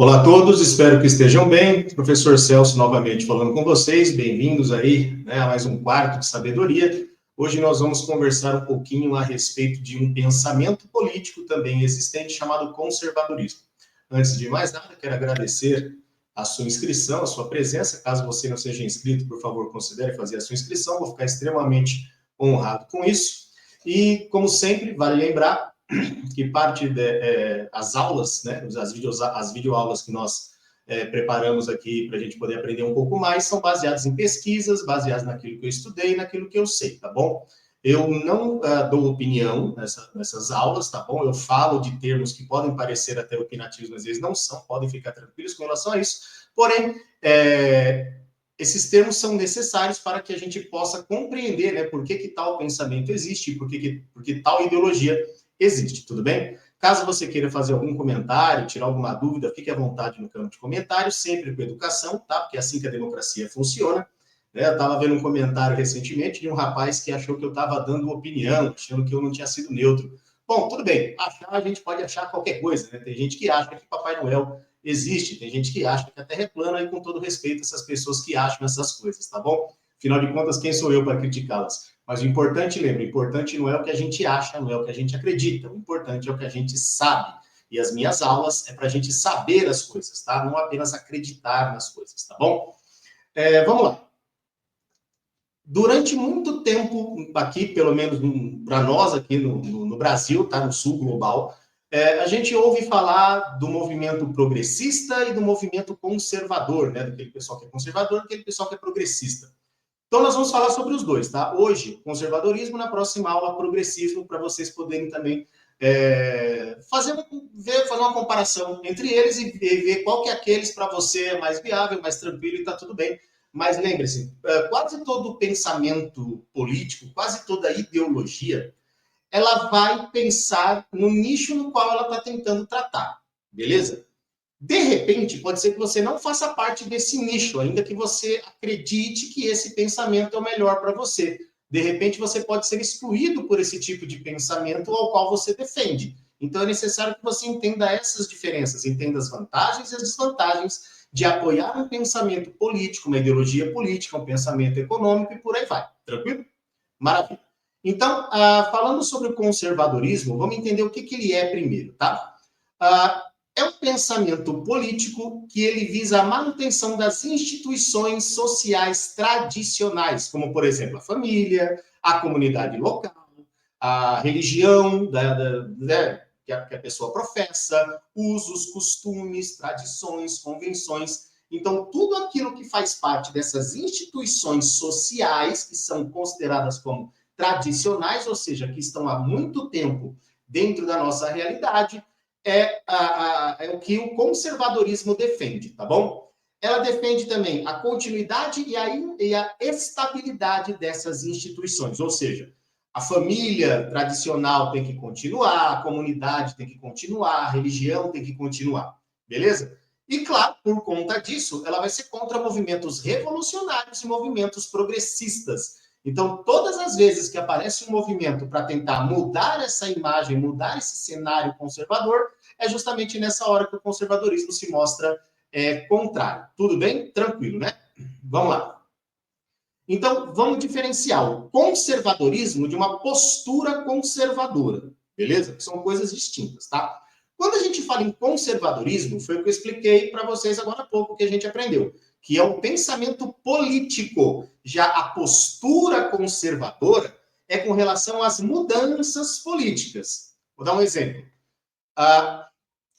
Olá a todos, espero que estejam bem. Professor Celso novamente falando com vocês, bem-vindos aí, né, a mais um quarto de sabedoria. Hoje nós vamos conversar um pouquinho a respeito de um pensamento político também existente chamado conservadorismo. Antes de mais nada, quero agradecer a sua inscrição, a sua presença. Caso você não seja inscrito, por favor, considere fazer a sua inscrição, vou ficar extremamente honrado com isso. E, como sempre, vale lembrar que parte das aulas, né, as videoaulas que nós preparamos aqui para a gente poder aprender um pouco mais, são baseadas em pesquisas, baseadas naquilo que eu estudei, naquilo que eu sei, tá bom? Eu não dou opinião nessas aulas, tá bom? Eu falo de termos que podem parecer até opinativos, mas eles não são, podem ficar tranquilos com relação a isso. Porém, esses termos são necessários para que a gente possa compreender, né, por que tal pensamento existe, por que tal ideologia existe, tudo bem? Caso você queira fazer algum comentário, tirar alguma dúvida, fique à vontade no campo de comentários, sempre com educação, tá? Porque é assim que a democracia funciona. Né? Eu estava vendo um comentário recentemente de um rapaz que achou que eu estava dando opinião, achando que eu não tinha sido neutro. Bom, tudo bem, achar a gente pode achar qualquer coisa, né? Tem gente que acha que Papai Noel existe, tem gente que acha que a Terra é plana, e com todo respeito, essas pessoas que acham essas coisas, tá bom? Afinal de contas, quem sou eu para criticá-las? Mas o importante, lembra, o importante não é o que a gente acha, não é o que a gente acredita, o importante é o que a gente sabe. E as minhas aulas é para a gente saber as coisas, tá? Não apenas acreditar nas coisas, tá bom? Vamos lá. Durante muito tempo aqui, pelo menos para nós aqui no Brasil, tá? No sul global, a gente ouve falar do movimento progressista e do movimento conservador, né? Daquele pessoal que é conservador, daquele pessoal que é progressista. Então, nós vamos falar sobre os dois, tá? Hoje, conservadorismo, na próxima aula, progressismo, para vocês poderem também fazer uma comparação entre eles e ver qual que é aqueles para você é mais viável, mais tranquilo e tá tudo bem. Mas lembre-se, quase todo pensamento político, quase toda ideologia, ela vai pensar no nicho no qual ela está tentando tratar, beleza? De repente, pode ser que você não faça parte desse nicho, ainda que você acredite que esse pensamento é o melhor para você. De repente, você pode ser excluído por esse tipo de pensamento ao qual você defende. Então, é necessário que você entenda essas diferenças, entenda as vantagens e as desvantagens de apoiar um pensamento político, uma ideologia política, um pensamento econômico e por aí vai. Tranquilo? Maravilha. Então, falando sobre o conservadorismo, vamos entender o que ele é primeiro, tá? É um pensamento político que ele visa a manutenção das instituições sociais tradicionais, como, por exemplo, a família, a comunidade local, a religião que a pessoa professa, usos, costumes, tradições, convenções. Então, tudo aquilo que faz parte dessas instituições sociais, que são consideradas como tradicionais, ou seja, que estão há muito tempo dentro da nossa realidade, é o que o conservadorismo defende, tá bom? Ela defende também a continuidade e a estabilidade dessas instituições, ou seja, a família tradicional tem que continuar, a comunidade tem que continuar, a religião tem que continuar, beleza? E, claro, por conta disso, ela vai ser contra movimentos revolucionários e movimentos progressistas. Então, todas as vezes que aparece um movimento para tentar mudar essa imagem, mudar esse cenário conservador, é justamente nessa hora que o conservadorismo se mostra contrário. Tudo bem? Tranquilo, né? Vamos lá. Então, vamos diferenciar o conservadorismo de uma postura conservadora, beleza? Que são coisas distintas, tá? Quando a gente fala em conservadorismo, foi o que eu expliquei para vocês agora há pouco que a gente aprendeu, que é o pensamento político. Já a postura conservadora é com relação às mudanças políticas. Vou dar um exemplo.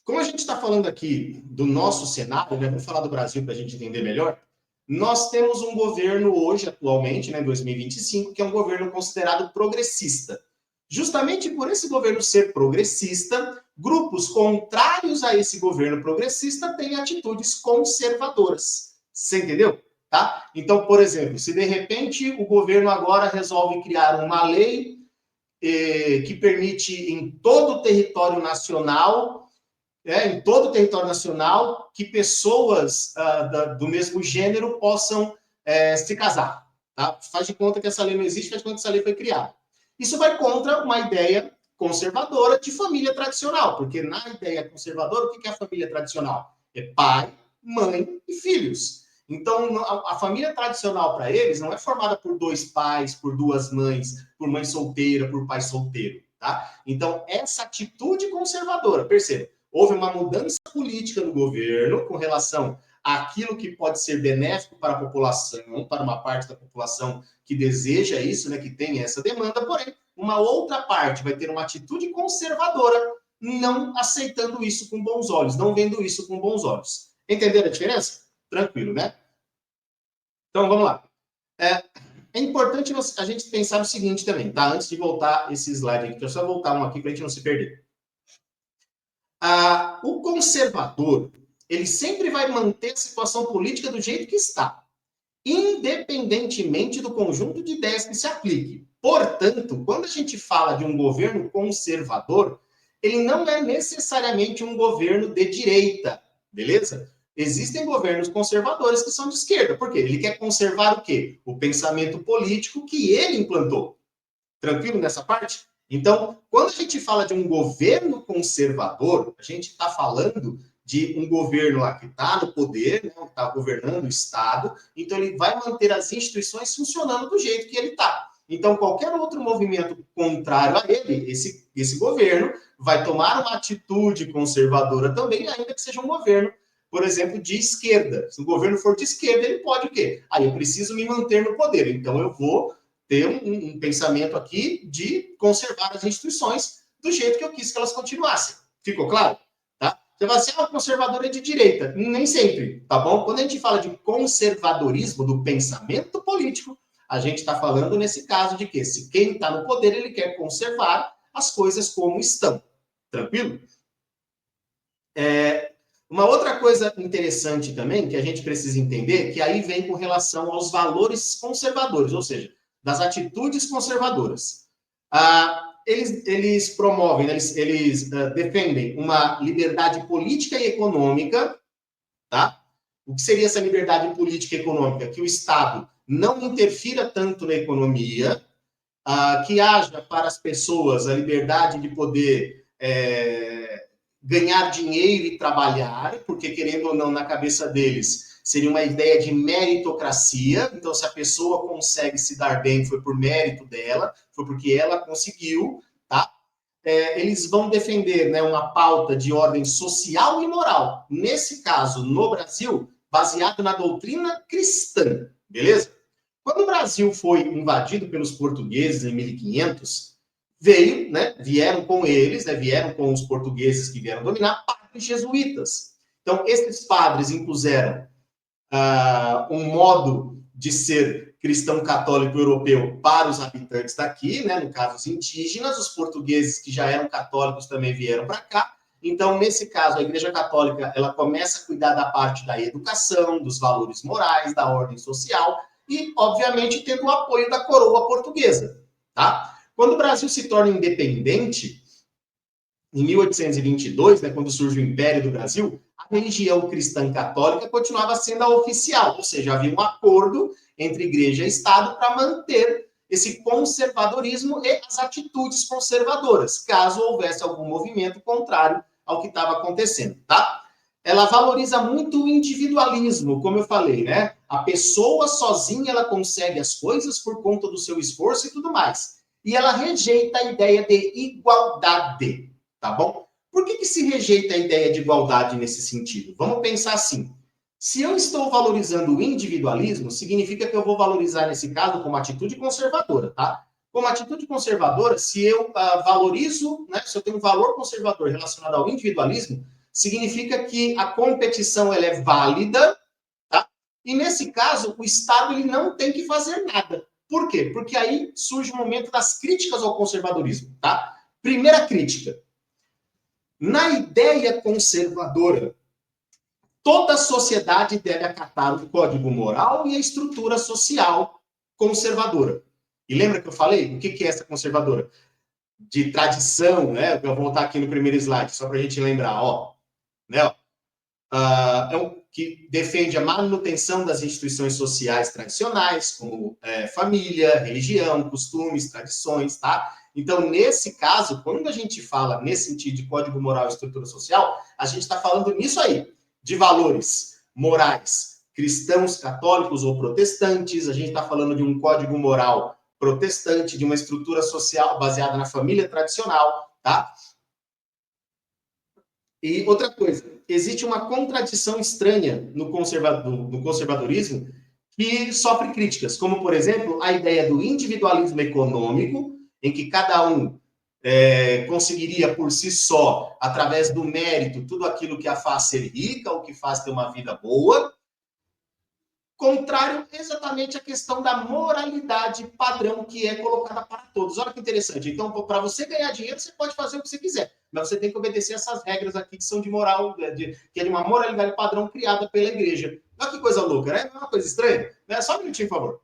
Como a gente está falando aqui do nosso cenário, né? Vou falar do Brasil para a gente entender melhor. Nós temos um governo hoje, atualmente, né, 2025, que é um governo considerado progressista. Justamente por esse governo ser progressista, grupos contrários a esse governo progressista têm atitudes conservadoras. Você entendeu? Tá? Então, por exemplo, se de repente o governo agora resolve criar uma lei que permite em todo o território nacional que pessoas do mesmo gênero possam se casar. Tá? Faz de conta que essa lei não existe, faz de conta que essa lei foi criada. Isso vai contra uma ideia conservadora de família tradicional, porque na ideia conservadora, o que é a família tradicional? É pai, mãe e filhos. Então, a família tradicional para eles não é formada por dois pais, por duas mães, por mãe solteira, por pai solteiro, tá? Então, essa atitude conservadora, perceba, houve uma mudança política no governo com relação àquilo que pode ser benéfico para a população, para uma parte da população que deseja isso, né, que tem essa demanda, porém, uma outra parte vai ter uma atitude conservadora, não aceitando isso com bons olhos, não vendo isso com bons olhos. Entenderam a diferença? Tranquilo, né? Então, vamos lá. É importante a gente pensar no seguinte também, tá? Antes de voltar esse slide aqui, deixa eu só voltar um aqui para a gente não se perder. O conservador, ele sempre vai manter a situação política do jeito que está, independentemente do conjunto de ideias que se aplique. Portanto, quando a gente fala de um governo conservador, ele não é necessariamente um governo de direita, beleza? Existem governos conservadores que são de esquerda. Por quê? Ele quer conservar o quê? O pensamento político que ele implantou. Tranquilo nessa parte? Então, quando a gente fala de um governo conservador, a gente está falando de um governo lá que está no poder, né, que está governando o Estado, então ele vai manter as instituições funcionando do jeito que ele está. Então, qualquer outro movimento contrário a ele, esse governo, vai tomar uma atitude conservadora também, ainda que seja um governo, por exemplo, de esquerda. Se o governo for de esquerda, ele pode o quê? Aí eu preciso me manter no poder, então eu vou ter um pensamento aqui de conservar as instituições do jeito que eu quis que elas continuassem. Ficou claro? Tá? Você vai ser, o conservador é de direita. Nem sempre, tá bom? Quando a gente fala de conservadorismo do pensamento político, a gente está falando nesse caso de que se quem está no poder, ele quer conservar as coisas como estão. Tranquilo? Uma outra coisa interessante também, que a gente precisa entender, que aí vem com relação aos valores conservadores, ou seja, das atitudes conservadoras. Eles promovem, eles defendem uma liberdade política e econômica, tá? O que seria essa liberdade política e econômica? Que o Estado não interfira tanto na economia, que haja para as pessoas a liberdade de poder ganhar dinheiro e trabalhar, porque, querendo ou não, na cabeça deles, seria uma ideia de meritocracia. Então, se a pessoa consegue se dar bem, foi por mérito dela, foi porque ela conseguiu, tá? Eles vão defender, né, uma pauta de ordem social e moral. Nesse caso, no Brasil, baseado na doutrina cristã, beleza? Quando o Brasil foi invadido pelos portugueses em 1500, vieram com eles, né, vieram com os portugueses que vieram dominar, padres jesuítas. Então, esses padres impuseram um modo de ser cristão católico europeu para os habitantes daqui, né, no caso os indígenas, os portugueses que já eram católicos também vieram para cá. Então, nesse caso, a Igreja Católica ela começa a cuidar da parte da educação, dos valores morais, da ordem social e, obviamente, tendo o apoio da coroa portuguesa, tá? Quando o Brasil se torna independente, em 1822, né, quando surge o Império do Brasil, a religião cristã católica continuava sendo a oficial, ou seja, havia um acordo entre igreja e Estado para manter esse conservadorismo e as atitudes conservadoras, caso houvesse algum movimento contrário ao que estava acontecendo, tá? Ela valoriza muito o individualismo, como eu falei, né? A pessoa sozinha, ela consegue as coisas por conta do seu esforço e tudo mais. E ela rejeita a ideia de igualdade, tá bom? Por que se rejeita a ideia de igualdade nesse sentido? Vamos pensar assim. Se eu estou valorizando o individualismo, significa que eu vou valorizar, nesse caso, como atitude conservadora, tá? Como atitude conservadora, se eu valorizo, né, se eu tenho um valor conservador relacionado ao individualismo, significa que a competição ela é válida, tá? E nesse caso, o Estado ele não tem que fazer nada. Por quê? Porque aí surge o momento das críticas ao conservadorismo, tá? Primeira crítica. Na ideia conservadora, toda a sociedade deve acatar o código moral e a estrutura social conservadora. E lembra que eu falei? O que é essa conservadora? De tradição, né? Eu vou voltar aqui no primeiro slide, só para a gente lembrar, ó. Né, ó. Que defende a manutenção das instituições sociais tradicionais, como família, religião, costumes, tradições, tá? Então, nesse caso, quando a gente fala nesse sentido de código moral e estrutura social, a gente está falando nisso aí. de valores morais cristãos, católicos ou protestantes. A gente está falando de um código moral protestante, de uma estrutura social baseada na família tradicional, tá? E outra coisa, existe uma contradição estranha no conservadorismo que sofre críticas, como, por exemplo, a ideia do individualismo econômico, em que cada um conseguiria por si só, através do mérito, tudo aquilo que a faz ser rica, ou que faz ter uma vida boa, contrário exatamente à questão da moralidade padrão que é colocada para todos. Olha que interessante. Então, para você ganhar dinheiro, você pode fazer o que você quiser, mas você tem que obedecer essas regras aqui que são de moral, que é de uma moralidade padrão criada pela igreja. Olha que coisa louca, né? Não é uma coisa estranha? Né? Só um minutinho, por favor.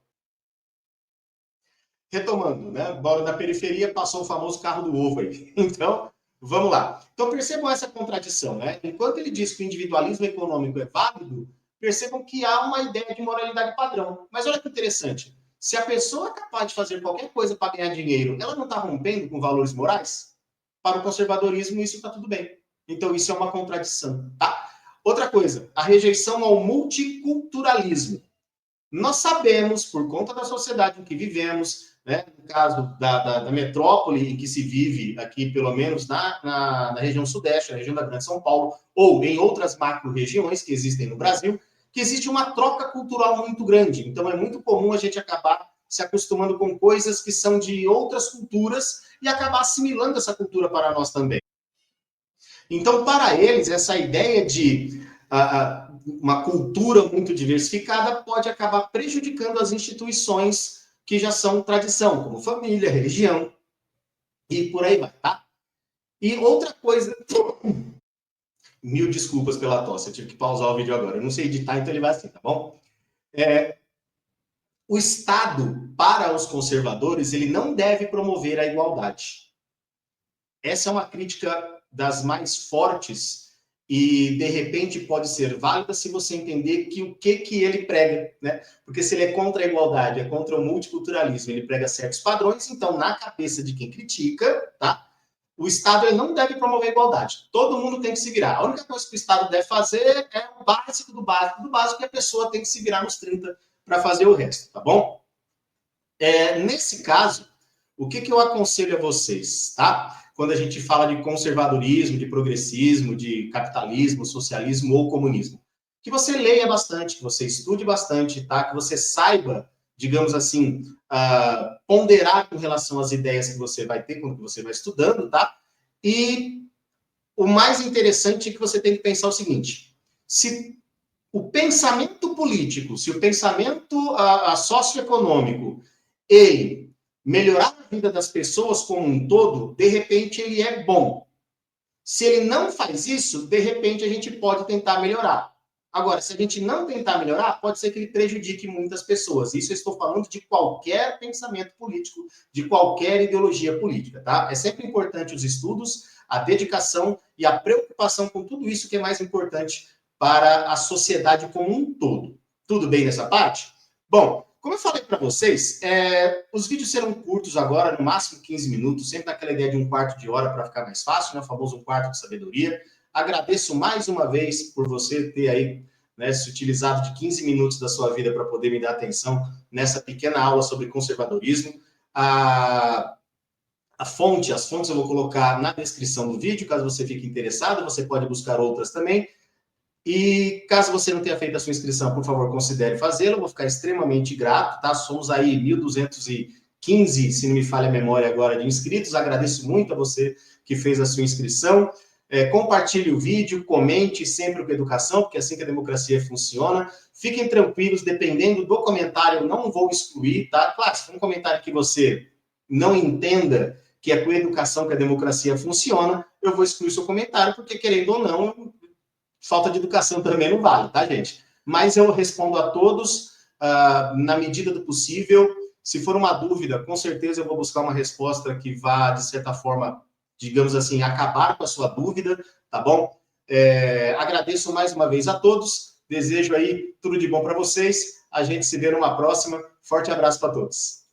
Retomando, né? Bora da periferia, passou o famoso carro do ovo aí. Então, vamos lá. Então, percebam essa contradição, né? Enquanto ele diz que o individualismo econômico é válido, percebam que há uma ideia de moralidade padrão. Mas olha que interessante. Se a pessoa é capaz de fazer qualquer coisa para ganhar dinheiro, ela não está rompendo com valores morais? Para o conservadorismo, isso está tudo bem. Então, isso é uma contradição, tá? Outra coisa, a rejeição ao multiculturalismo. Nós sabemos, por conta da sociedade em que vivemos, né, no caso da metrópole em que se vive aqui, pelo menos na região sudeste, na região da Grande São Paulo, ou em outras macro-regiões que existem no Brasil, que existe uma troca cultural muito grande. Então, é muito comum a gente acabar se acostumando com coisas que são de outras culturas e acabar assimilando essa cultura para nós também. Então, para eles, essa ideia de uma cultura muito diversificada pode acabar prejudicando as instituições que já são tradição, como família, religião, e por aí vai, tá? E outra coisa... Mil desculpas pela tosse, eu tive que pausar o vídeo agora. Eu não sei editar, então ele vai assim, tá bom? O Estado, para os conservadores, ele não deve promover a igualdade. Essa é uma crítica das mais fortes e, de repente, pode ser válida se você entender que o que ele prega, né? Porque se ele é contra a igualdade, é contra o multiculturalismo, ele prega certos padrões, então, na cabeça de quem critica, tá? O Estado ele não deve promover a igualdade. Todo mundo tem que se virar. A única coisa que o Estado deve fazer é o básico do básico do básico, que a pessoa tem que se virar nos 30 para fazer o resto, tá bom? Nesse caso, o que eu aconselho a vocês, tá? Quando a gente fala de conservadorismo, de progressismo, de capitalismo, socialismo ou comunismo. Que você leia bastante, que você estude bastante, tá? Que você saiba, digamos assim, ponderar com relação às ideias que você vai ter quando você vai estudando, tá? E o mais interessante é que você tem que pensar o seguinte: se o pensamento político, se o pensamento socioeconômico, ele melhorar a vida das pessoas como um todo, de repente ele é bom. Se ele não faz isso, de repente a gente pode tentar melhorar. Agora, se a gente não tentar melhorar, pode ser que ele prejudique muitas pessoas. Isso eu estou falando de qualquer pensamento político, de qualquer ideologia política, tá? É sempre importante os estudos, a dedicação e a preocupação com tudo isso que é mais importante para a sociedade como um todo. Tudo bem nessa parte? Bom, como eu falei para vocês, os vídeos serão curtos agora, no máximo 15 minutos, sempre naquela ideia de um quarto de hora para ficar mais fácil, né? O famoso um quarto de sabedoria. Agradeço mais uma vez por você ter aí, né, se utilizado de 15 minutos da sua vida para poder me dar atenção nessa pequena aula sobre conservadorismo. As fontes eu vou colocar na descrição do vídeo, caso você fique interessado, você pode buscar outras também. E caso você não tenha feito a sua inscrição, por favor, considere fazê-lo, vou ficar extremamente grato, tá? Somos aí 1.215, se não me falha a memória agora, de inscritos. Agradeço muito a você que fez a sua inscrição. Compartilhe o vídeo, comente sempre com educação, porque é assim que a democracia funciona. Fiquem tranquilos, dependendo do comentário, eu não vou excluir, tá? Claro, se for um comentário que você não entenda que é com educação que a democracia funciona, eu vou excluir seu comentário, porque querendo ou não, falta de educação também não vale, tá, gente? Mas eu respondo a todos na medida do possível. Se for uma dúvida, com certeza eu vou buscar uma resposta que vá, de certa forma, digamos assim, acabar com a sua dúvida, tá bom? Agradeço mais uma vez a todos. Desejo aí tudo de bom para vocês. A gente se vê numa próxima. Forte abraço para todos.